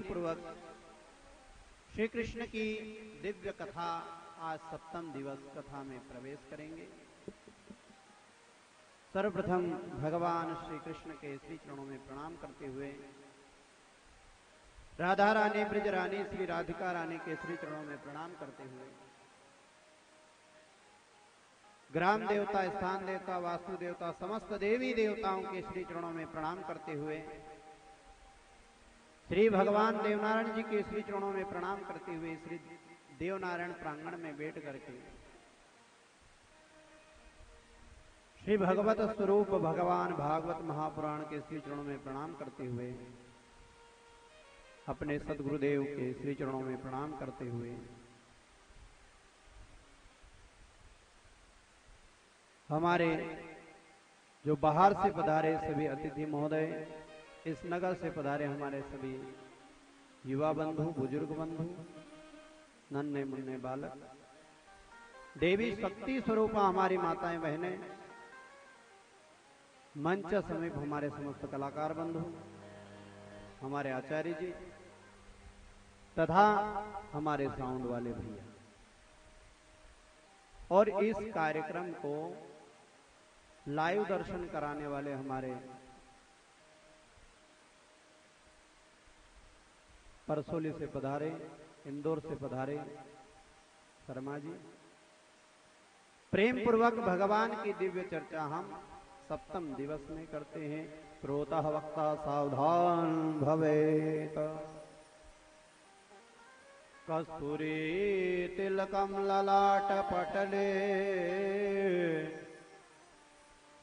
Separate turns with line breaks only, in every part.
पूर्वक श्री कृष्ण की दिव्य कथा आज सप्तम दिवस कथा में प्रवेश करेंगे। सर्वप्रथम भगवान श्री कृष्ण के श्री चरणों में प्रणाम करते हुए राधा रानी ब्रज रानी श्री राधिका रानी के श्री चरणों में प्रणाम करते हुए ग्राम देवता, स्थान देवता, वास्तु देवता, समस्त देवी देवताओं के श्री चरणों में प्रणाम करते हुए श्री भगवान देवनारायण जी के श्री चरणों में प्रणाम करते हुए श्री देवनारायण प्रांगण में बैठ करके श्री भगवत स्वरूप भगवान भागवत महापुराण के श्री चरणों में प्रणाम करते हुए अपने सदगुरुदेव के श्री चरणों में प्रणाम करते हुए हमारे जो बाहर से पधारे सभी अतिथि महोदय, इस नगर से पधारे हमारे सभी युवा बंधु, बुजुर्ग बंधु, नन्हे मुन्ने बालक, देवी शक्ति स्वरूपा हमारी माताएं बहनें, मंच समीप हमारे समस्त कलाकार बंधु, हमारे आचार्य जी तथा हमारे साउंड वाले भैया, और इस कार्यक्रम को लाइव दर्शन कराने वाले हमारे परसोली से पधारे, इंदौर से पधारे शर्मा जी, प्रेम पूर्वक भगवान की दिव्य चर्चा हम सप्तम दिवस में करते हैं। श्रोता वक्ता सावधान भवेत। कस्तूरी तिलकम ललाट पटले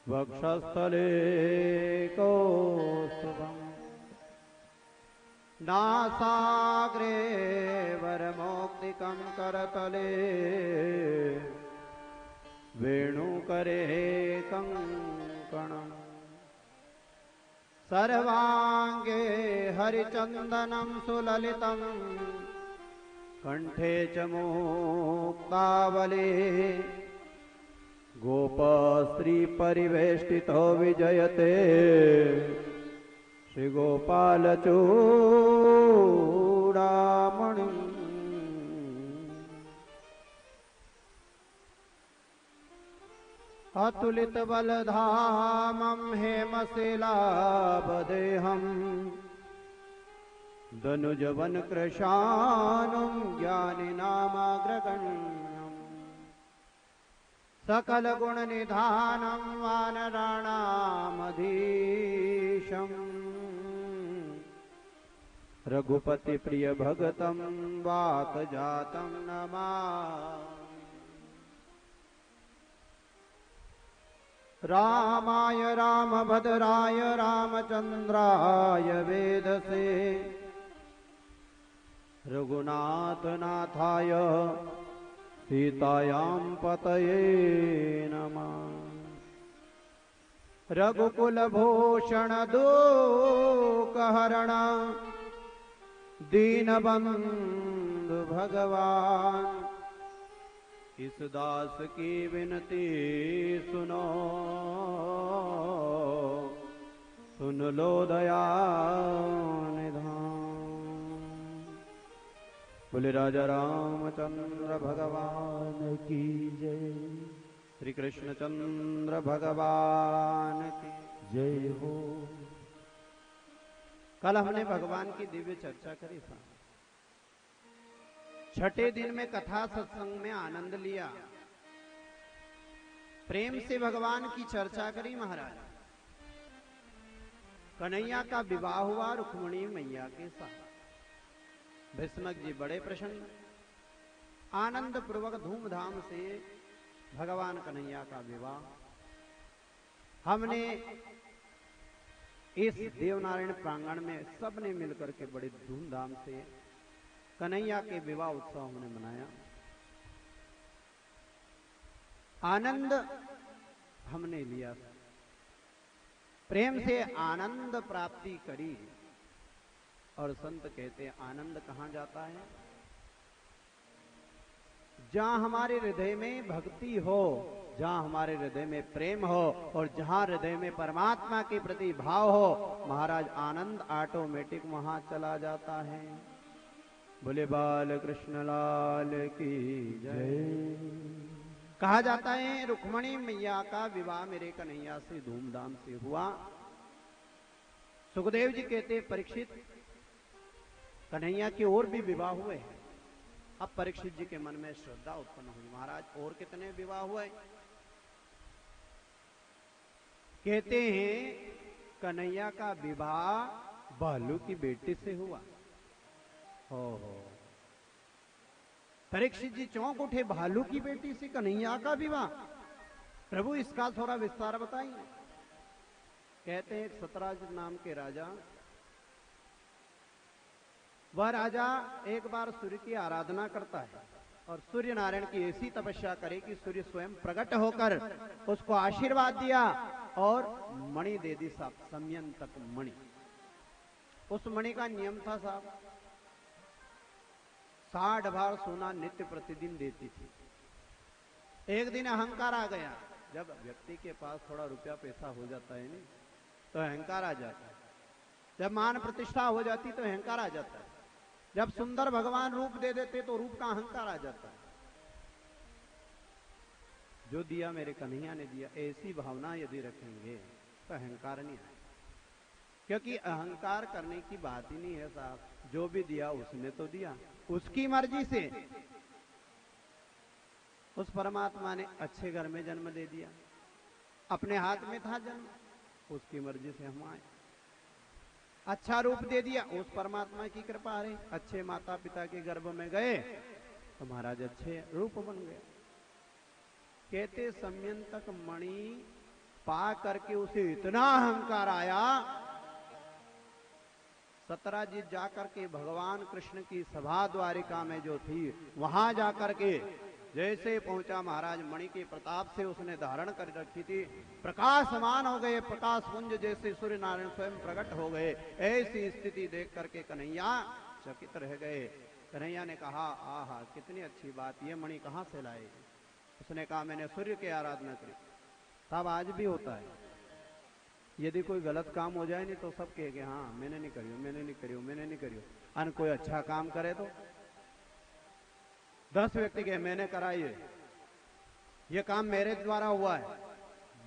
वक्षस्थले कौस्तुभम् नासाग्रे वरमौक्तिकं करतले वेणुकरे कंकणम् सर्वांगे हरिचंदनं सुललितं कंठे च मुक्तावली गोपस्त्री परिवेष्टितो विजयते श्री गोपाल चूड़ामणि। अतुलित बलधामं हेमशिलाभदेहं दनुजवन कृशानुं ज्ञानिनामाग्रगण्यम् सकल गुण निधानं वानराणामधीशम् रघुपति प्रिय भगतं वातजातं नमामि। रामाय रामभद्राय रामचंद्राय वेदसे रघुनाथ नाथाय सीतायां पतये नमः। रघुकुल भूषण दुःखहरण दीनबंधु भगवान इस दास की विनती सुनो, सुन लो दया निधान। बोले राजा रामचंद्र भगवान की जय। श्री कृष्ण चंद्र भगवान की जय हो। कल हमने भगवान की दिव्य चर्चा करी था। छठे दिन में कथा सत्संग में आनंद लिया, प्रेम से भगवान की चर्चा करी महाराज। कन्हैया का विवाह हुआ रुक्मिणी मैया के साथ। भीष्मक जी बड़े प्रसन्न, आनंद पूर्वक धूमधाम से भगवान कन्हैया का विवाह हमने इस देवनारायण प्रांगण में सबने मिलकर के बड़े धूमधाम से कन्हैया के विवाह उत्सव हमने मनाया। आनंद हमने लिया, प्रेम से आनंद प्राप्ति करी। और संत कहते हैं आनंद कहां जाता है? जहां हमारे हृदय में भक्ति हो, जहां हमारे हृदय में प्रेम हो और जहां हृदय में परमात्मा के प्रति भाव हो, महाराज आनंद ऑटोमेटिक वहां चला जाता है। बोले बाल कृष्ण लाल की जय। कहा जाता है रुक्मणी मैया का विवाह मेरे कन्हैया से धूमधाम से हुआ। सुखदेव जी कहते परीक्षित कन्हैया के और भी विवाह हुए हैं। अब परीक्षित जी के मन में श्रद्धा उत्पन्न हुई, महाराज और कितने विवाह हुए? कहते हैं कन्हैया का विवाह भालू की बेटी से हुआ। ओहो, परीक्षित जी चौंक उठे, भालू की बेटी से कन्हैया का विवाह? प्रभु इसका थोड़ा विस्तार बताइए। कहते हैं सतराज नाम के राजा, वह राजा एक बार सूर्य की आराधना करता है और सूर्य नारायण की ऐसी तपस्या करे कि सूर्य स्वयं प्रकट होकर उसको आशीर्वाद दिया और मणि दे दी साहब, समयंतक मणि। उस मणि का नियम था साहब 60 बार सोना नित्य प्रतिदिन देती थी। एक दिन अहंकार आ गया, जब व्यक्ति के पास थोड़ा रुपया पैसा हो जाता है नहीं तो अहंकार आ जाता है, जब मान प्रतिष्ठा हो जाती तो अहंकार आ जाता है, जब सुंदर भगवान रूप दे देते तो रूप का अहंकार आ जाता है। जो दिया मेरे कन्हैया ने दिया, ऐसी भावना यदि रखेंगे तो अहंकार नहीं आएगा। क्योंकि अहंकार करने की बात ही नहीं है साहब, जो भी दिया उसने तो दिया उसकी मर्जी से। उस परमात्मा ने अच्छे घर में जन्म दे दिया, अपने हाथ में था जन्म, उसकी मर्जी से हम आए। अच्छा रूप दे दिया, उस परमात्मा की कृपा रही। अच्छे माता पिता के गर्भ में गए तो महाराज अच्छे रूप बन गए। कहते समयंतक मणि पा करके उसे इतना अहंकार आया, सतराजीत जाकर के भगवान कृष्ण की सभा द्वारिका में जो थी वहां जाकर के जैसे पहुंचा, महाराज मणि के प्रताप से उसने धारण कर रखी थी, प्रकाशमान हो गए, प्रकाश पुंज जैसे सूर्य नारायण स्वयं प्रकट हो गए। ऐसी स्थिति देख करके कन्हैया चकित रह गए। कन्हैया ने कहा आहा कितनी अच्छी बात, ये मणि कहां से लाए? उसने कहा मैंने सूर्य की आराधना की। तब आज भी होता है, यदि कोई गलत काम हो जाए नहीं तो सब कहेंगे हाँ मैंने नहीं करियो, मैंने नहीं करियो, मैंने नहीं करियो। अन कोई अच्छा काम करे तो 10 व्यक्ति कहे मैंने कराइए, ये काम मेरे द्वारा हुआ है।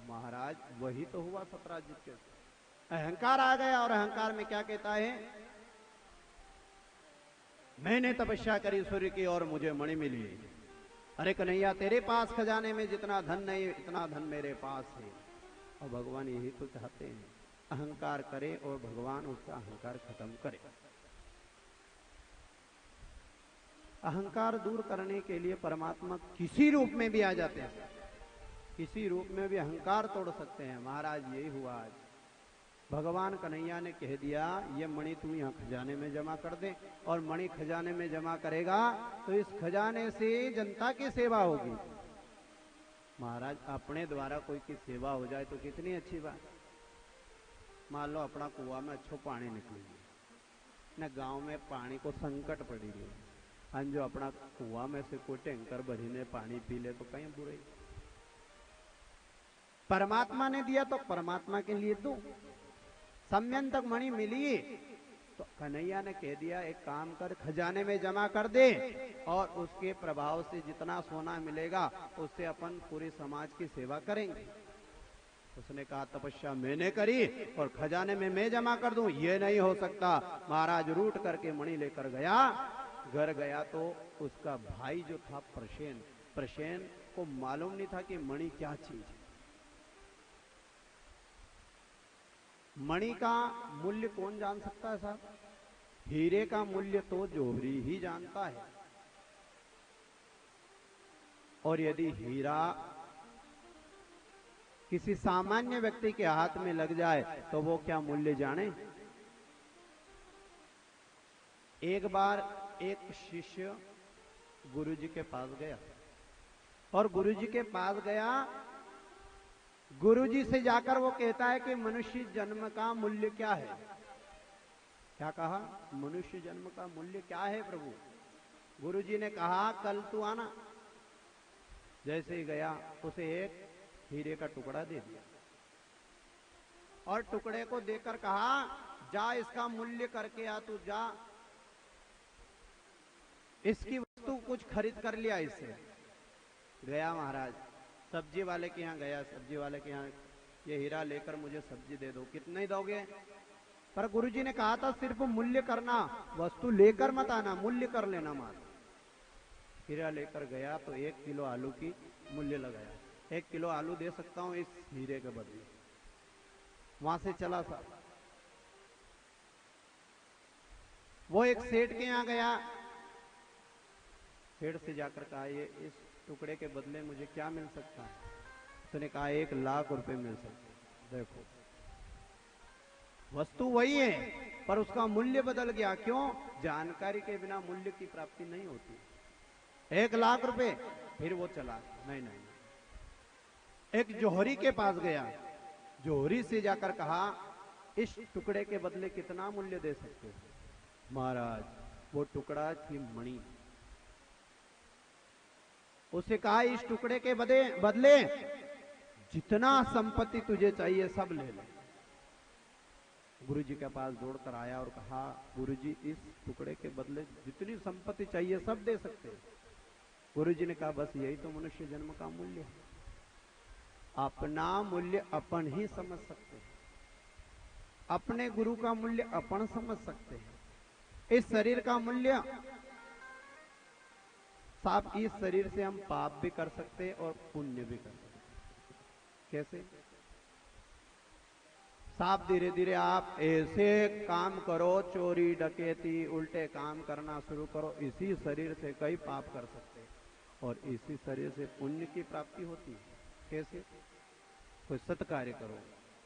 महाराज वही तो हुआ सतराजीत के, अहंकार आ गया और अहंकार में क्या कहता है, मैंने तपस्या करी सूर्य की और मुझे मणि मिली। अरे कन्हैया तेरे पास खजाने में जितना धन नहीं इतना धन मेरे पास है। और भगवान यही तो चाहते हैं, अहंकार करे और भगवान उसका अहंकार खत्म करे। अहंकार दूर करने के लिए परमात्मा किसी रूप में भी आ जाते हैं, किसी रूप में भी अहंकार तोड़ सकते हैं। महाराज यही हुआ आज, भगवान कन्हैया ने कह दिया ये मणि तू यहाँ खजाने में जमा कर दे, और मणि खजाने में जमा करेगा तो इस खजाने से जनता की सेवा होगी। महाराज अपने द्वारा कोई की सेवा हो जाए तो कितनी अच्छी बात। मान लो अपना कुआं में अच्छो पानी निकल न, गांव में पानी को संकट पड़ी गई, हम जो अपना कुआं में से कोई टैंकर भरीने पानी पी ले तो कहीं बुरे। परमात्मा ने दिया तो परमात्मा के लिए दो। समयंतक मणि मिली तो कन्हैया ने कह दिया एक काम कर खजाने में जमा कर दे, और उसके प्रभाव से जितना सोना मिलेगा उससे अपन पूरे समाज की सेवा करेंगे। उसने कहा तपस्या मैंने करी और खजाने में मैं जमा कर दूं, ये नहीं हो सकता। महाराज रूट करके मणि लेकर गया, घर गया तो उसका भाई जो था प्रसेन, प्रसेन को मालूम नहीं था कि मणि क्या चीज है। मणि का मूल्य कौन जान सकता है साहब? हीरे का मूल्य तो जोहरी ही जानता है। और यदि हीरा किसी सामान्य व्यक्ति के हाथ में लग जाए तो वो क्या मूल्य जाने? एक बार एक शिष्य गुरुजी के पास गया, और गुरुजी के पास गया, गुरुजी से जाकर वो कहता है कि मनुष्य जन्म का मूल्य क्या है? क्या कहा? मनुष्य जन्म का मूल्य क्या है प्रभु? गुरुजी ने कहा कल तू आना, जैसे ही गया उसे एक हीरे का टुकड़ा दे दिया और टुकड़े को देकर कहा, जा इसका मूल्य करके आ, तू जा इसकी वस्तु कुछ खरीद कर लिया इससे। गया महाराज, सब्जी वाले के यहाँ गया, सब्जी वाले के यहाँ, ये हीरा लेकर मुझे सब्जी दे दो। कितने दोगे? पर गुरुजी ने कहा था सिर्फ मूल्य करना, वस्तु लेकर मत आना, मूल्य कर लेना मात्र। हीरा लेकर गया तो 1 किलो आलू की मूल्य लगाया, 1 किलो आलू दे सकता हूं इस हीरे के बदले। वहां से चला सा, वो एक सेठ के यहाँ गया, सेठ से जाकर कहा, ये इस टुकड़े के बदले मुझे क्या मिल सकता है? उसने कहा 1 लाख रुपए मिल सकते। देखो वस्तु वही है पर उसका मूल्य बदल गया। क्यों? जानकारी के बिना मूल्य की प्राप्ति नहीं होती। 1 लाख रुपए, फिर वो चला, नहीं नहीं। एक जोहरी के पास गया, जोहरी से जाकर कहा, इस टुकड़े के बदले कितना मूल्य दे सकते हो? महाराज वो टुकड़ा थी मणि। उसे कहा, इस टुकड़े के बदले जितना संपत्ति तुझे चाहिए सब ले ले। गुरुजी के पास दौड़कर आया और कहा, गुरुजी इस टुकड़े के बदले जितनी संपत्ति चाहिए सब दे सकते हैं। गुरुजी ने कहा, बस यही तो मनुष्य जन्म का मूल्य है। अपना मूल्य अपन ही समझ सकते हैं, अपने गुरु का मूल्य अपन समझ सकते हैं। इस शरीर का मूल्य, साहब इस शरीर से हम पाप भी कर सकते हैं और पुण्य भी कर सकते हैं। कैसे? साहब धीरे धीरे आप ऐसे काम करो, चोरी डकैती उल्टे काम करना शुरू करो, इसी शरीर से कई पाप कर सकते हैं और इसी शरीर से पुण्य की प्राप्ति होती है। कैसे? कोई सत्कार्य करो,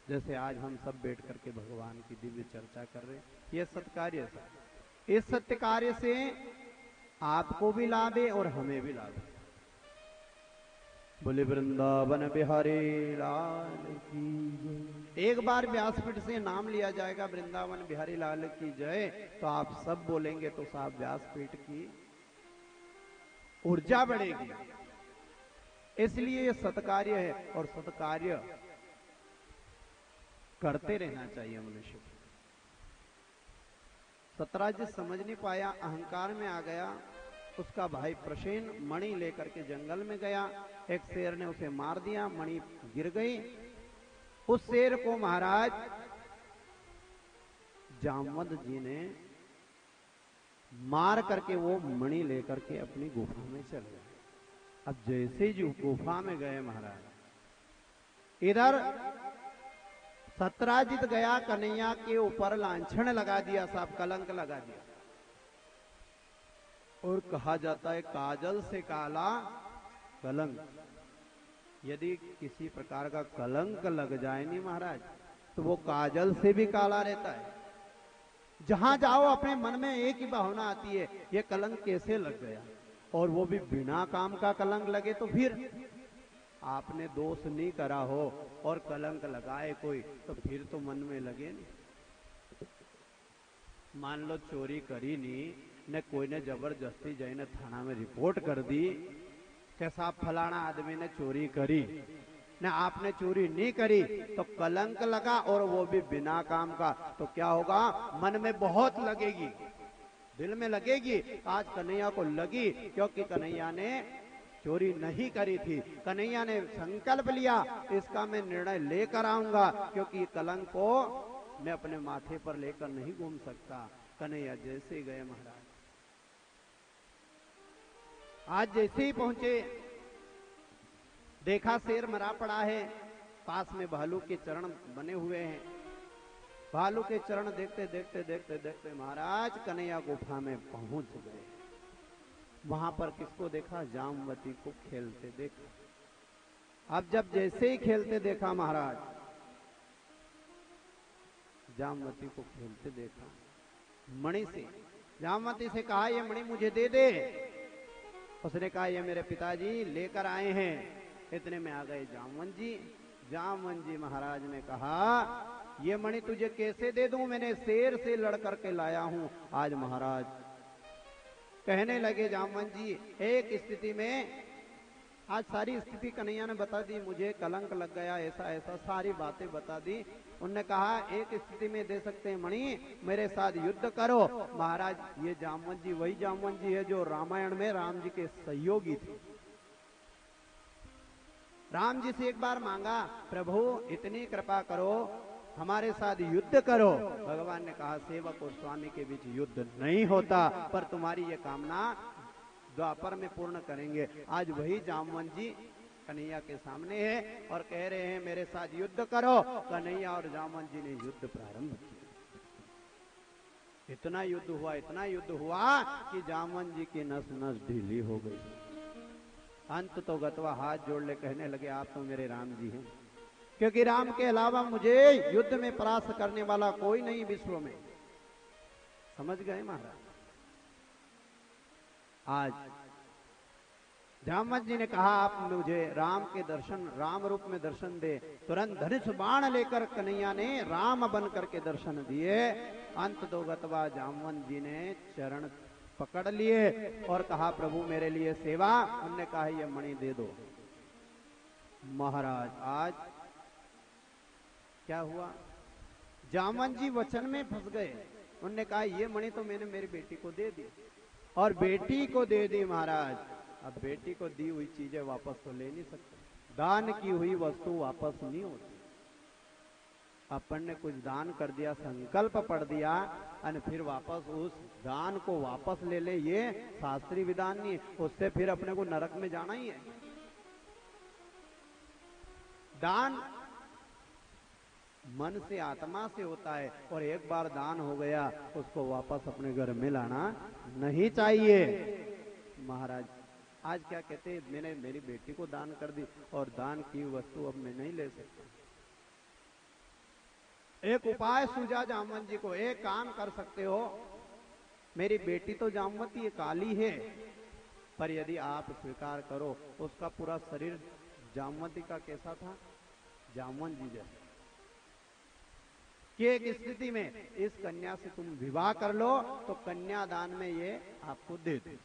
जैसे आज हम सब बैठ करके भगवान की दिव्य चर्चा कर रहे हैं, यह सत्कार्य है। इस सत्य कार्य से आपको भी लाभ है और हमें भी लाभ है। बोले वृंदावन बिहारी लाल की जय। एक बार व्यासपीठ से नाम लिया जाएगा वृंदावन बिहारी लाल की जय, तो आप सब बोलेंगे तो साहब व्यासपीठ की ऊर्जा बढ़ेगी। इसलिए ये सत्कार्य है और सत्कार्य करते रहना चाहिए मनुष्य को। सतराजित समझ नहीं पाया, अहंकार में आ गया। उसका भाई प्रसेन मणि लेकर के जंगल में गया, एक शेर ने उसे मार दिया, मणि गिर गई। उस शेर को महाराज जामवंत जी ने मार करके वो मणि लेकर के अपनी गुफा में चल गए। अब जैसे ही गुफा में गए महाराज, इधर सतराजित गया, कन्हैया के ऊपर लांछन लगा दिया, साहब कलंक लगा दिया। और कहा जाता है काजल से काला कलंक। यदि किसी प्रकार का कलंक लग जाए नहीं महाराज, तो वो काजल से भी काला रहता है। जहां जाओ अपने मन में एक ही भावना आती है, ये कलंक कैसे लग गया। और वो भी बिना काम का कलंक लगे तो फिर आपने दोष नहीं करा हो और कलंक लगाए कोई, तो फिर तो मन में लगे नहीं। मान लो चोरी करी नहीं ने, कोई ने जबरदस्ती जाइने थाना में रिपोर्ट कर दी कि साहब फलाना आदमी ने चोरी करी, ने आपने चोरी नहीं करी, तो कलंक लगा और वो भी बिना काम का, तो क्या होगा? मन में बहुत लगेगी, दिल में लगेगी। आज कन्हैया को लगी, क्योंकि कन्हैया ने चोरी नहीं करी थी। कन्हैया ने संकल्प लिया, इसका मैं निर्णय लेकर आऊंगा, क्योंकि कलंक को मैं अपने माथे पर लेकर नहीं घूम सकता। कन्हैया जैसे गए महाराज, आज जैसे ही पहुंचे, देखा शेर मरा पड़ा है, पास में भालू के चरण बने हुए हैं। भालू के चरण देखते देखते देखते देखते महाराज कन्हैया गुफा में पहुंच गए। वहां पर किसको देखा? जामवती को खेलते देखा। अब जब जैसे ही खेलते देखा महाराज, जामवती को खेलते देखा, मणि से जामवती से कहा, ये मणि मुझे दे दे। उसने कहा, ये मेरे पिताजी लेकर आए हैं। इतने में आ गए जामवंत जी। जामवंत जी महाराज ने कहा, ये मणि तुझे कैसे दे दूं, मैंने शेर से लड़ करके लाया हूं आज महाराज। कहने लगे जामवंत जी, एक स्थिति में आज सारी स्थिति कन्हैया ने बता दी, मुझे कलंक लग गया, ऐसा ऐसा सारी बातें बता दी। उनने कहा एक स्थिति में दे सकते हैं मणि, मेरे साथ युद्ध करो। महाराज ये जामवंत जी वही जामवंत जी है जो रामायण में राम जी के सहयोगी थे। राम जी से एक बार मांगा, प्रभु इतनी कृपा करो हमारे साथ युद्ध करो। भगवान ने कहा सेवक और स्वामी के बीच युद्ध नहीं होता, पर तुम्हारी ये कामना द्वापर में पूर्ण करेंगे। आज वही जामवंत जी कन्हैया के सामने है और कह रहे हैं मेरे साथ युद्ध करो। कन्हैया और जामवंत जी ने युद्ध प्रारंभ किया। इतना युद्ध हुआ कि जामवंत जी की नस नस ढीली हो गई। अंत तो गतवा हाथ जोड़ ले कहने लगे आप तो मेरे राम जी हैं, क्योंकि राम के अलावा मुझे युद्ध में परास्त करने वाला कोई नहीं विश्व में। समझ गए महाराज। आज जामवंत जी ने कहा आप मुझे राम के दर्शन, राम रूप में दर्शन दे। तुरंत धनुष बाण लेकर कन्हैया ने राम बन करके दर्शन दिए। अंत तो गतवा जामवंत जी ने चरण पकड़ लिए और कहा प्रभु मेरे लिए सेवा। उनने कहा ये मणि दे दो। महाराज आज क्या हुआ, जामवंत जी वचन में फंस गए। उनने कहा ये मणि तो मैंने मेरी बेटी को दे दी और बेटी को दे दी महाराज। अब बेटी को दी हुई चीजें वापस तो ले नहीं सकते, दान की हुई वस्तु वापस नहीं होती। अपन ने कुछ दान कर दिया, संकल्प पढ़ दिया और फिर वापस उस दान को वापस ले ले, ये शास्त्रीय विधान नहीं है। उससे फिर अपने को नरक में जाना ही है। दान मन से आत्मा से होता है और एक बार दान हो गया उसको वापस अपने घर में लाना नहीं चाहिए। महाराज आज क्या कहते हैं, मैंने मेरी बेटी को दान कर दी और दान की वस्तु अब मैं नहीं ले सकता। एक उपाय सूझा जामवंत जी को, एक काम कर सकते हो, मेरी बेटी तो जामवती है, काली है, पर यदि आप स्वीकार करो उसका पूरा शरीर जामवती का कैसा था, जामवंत जी जैसा, कि एक स्थिति में इस कन्या से तुम विवाह कर लो तो कन्यादान में ये आपको दे दे।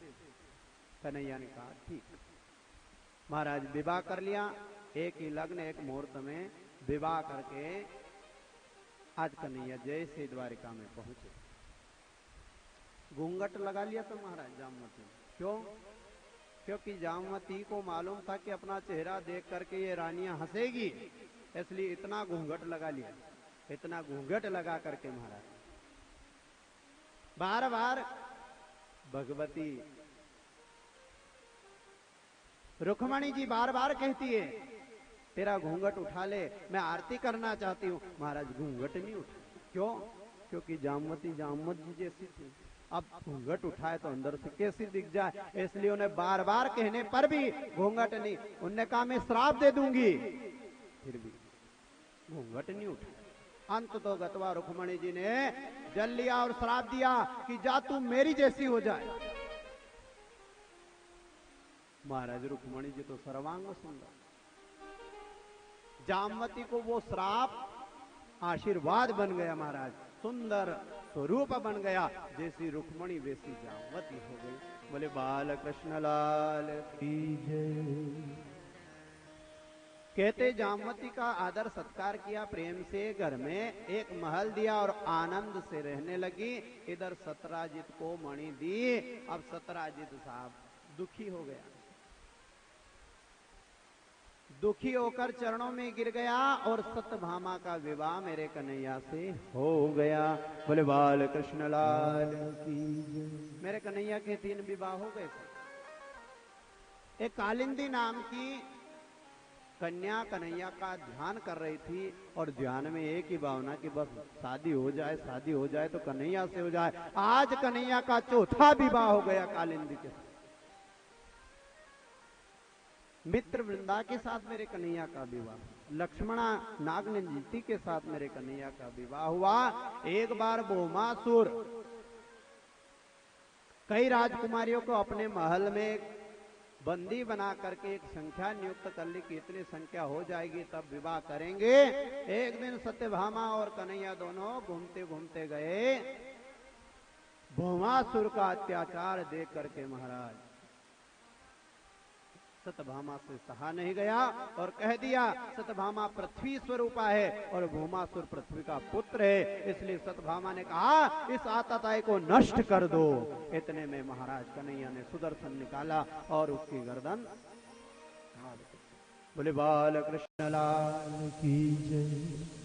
कन्हैया ने कहा ठीक। महाराज विवाह कर लिया, एक ही लग्न एक मुहूर्त में विवाह करके आज कन्हैया जैसे द्वारिका में पहुंचे, घूंघट लगा लिया तो महाराज जामवती। क्यों? क्योंकि जामवती को मालूम था कि अपना चेहरा देख करके ये रानियां हंसेगी, इसलिए इतना घूंघट लगा लिया। इतना घूंघट लगा करके महाराज बार बार भगवती रुक्मणी जी बार बार कहती है तेरा घूंघट उठा ले, मैं आरती करना चाहती हूँ। महाराज घूंघट नहीं उठा। क्यों? क्योंकि जामवती जामवत जी जैसी थी। अब घूंघट उठाए तो अंदर से कैसी दिख जाए, इसलिए उन्हें बार बार कहने पर भी घूंघट नहीं। उनने कहा मैं श्राप दे दूंगी, फिर भी घूंघट नहीं उठा। अंत तो गतवा रुक्मणी जी ने जल लिया और श्राप दिया कि जा तू मेरी जैसी हो जाए। महाराज रुक्मणी जी तो सर्वांग सुंदर, जामवती को वो श्राप आशीर्वाद बन गया। महाराज सुंदर स्वरूप बन गया, जैसी रुक्मणी वैसी जामवती हो गई। बोले बाल कृष्ण लाल की जय। कहते जामवती का आदर सत्कार किया, प्रेम से घर में एक महल दिया और आनंद से रहने लगी। इधर सतराजित को मणि दी। अब सतराजित साहब दुखी हो गया, दुखी होकर चरणों में गिर गया और सत्यभामा का विवाह मेरे कन्हैया से हो गया। बोले बाल कृष्ण लाल की जय। मेरे कन्हैया के 3 विवाह हो गए। एक कालिंदी नाम की कन्या कन्हैया का ध्यान कर रही थी और ध्यान में एक ही भावना कि बस शादी हो जाए, शादी हो जाए तो कन्हैया से हो जाए। आज कन्हैया का 4था विवाह हो गया कालिंदी के साथ। मित्र वृंदा के साथ मेरे कन्हैया का विवाह, लक्ष्मणा नागनंदिती के साथ मेरे कन्हैया का विवाह हुआ। एक बार भौमासुर कई राजकुमारियों को अपने महल में बंदी बना करके एक संख्या नियुक्त कर ली कि इतनी संख्या हो जाएगी तब विवाह करेंगे। एक दिन सत्यभामा और कन्हैया दोनों घूमते घूमते गए, भौमासुर का अत्याचार देख करके महाराज सत्यभामा से सहा नहीं गया और कह दिया सत्यभामा पृथ्वी स्वरूपा है और भूमासुर पृथ्वी का पुत्र है, इसलिए सत्यभामा ने कहा इस आतताई को नष्ट कर दो। इतने में महाराज कन्हैया ने सुदर्शन निकाला और उसकी गर्दन काट दी। बोले बाल कृष्ण लाल की जय।